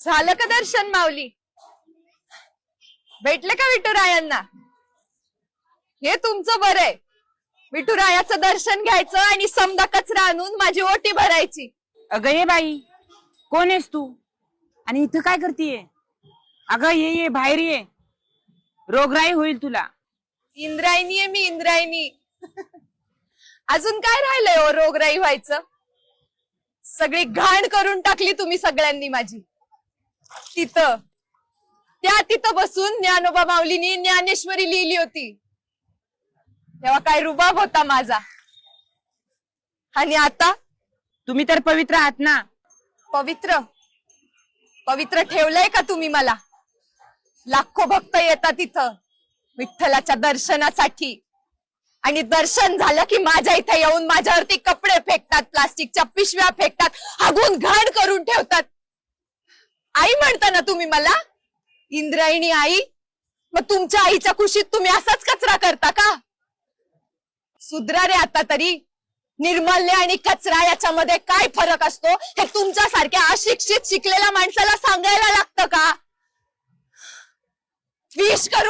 झालं का दर्शन माऊली? भेटले का विठुरायांना? हे तुमचं बरं आहे. विठुरायाचं दर्शन घ्यायचं आणि समदा कचरा आणून माझी ओटी भरायची. अगं ये बाई, कोण आहेस तू आणि इथं काय करतीये? अगं ये बाहेर ये, रोगराई होईल तुला. इंद्रायणी आहे मी, इंद्रायणी. अजून काय राहिलंय हो रोगराई व्हायचं? सगळी घाण करून टाकली तुम्ही सगळ्यांनी माझी. तिथं बसून ज्ञानोबा माऊलीनी ज्ञानेश्वरी लिहिली होती, तेव्हा काय रुबाब होता माझा. आणि आता तुम्ही तर पवित्र आहात ना. पवित्र पवित्र ठेवलंय का तुम्ही मला? लाखो भक्त येतात इथं विठ्ठलाच्या दर्शनासाठी, आणि दर्शन झालं की माझ्या इथे येऊन माझ्यावरती कपडे फेकतात, प्लास्टिकच्या पिशव्या फेकतात, हागून घाण करून ठेवतात. आई म्हणता ना तुम्ही मला, इंद्रायणी आई. मग तुमच्या आईच्या कुशीत तुम्ही असाच कचरा करता का? सुधरा रे आता तरी. निर्मल्य आणि कचरा याच्यामध्ये काय फरक असतो हे तुमच्यासारख्या अशिक्षित शिकलेल्या माणसाला सांगायला लागतं का? विष करून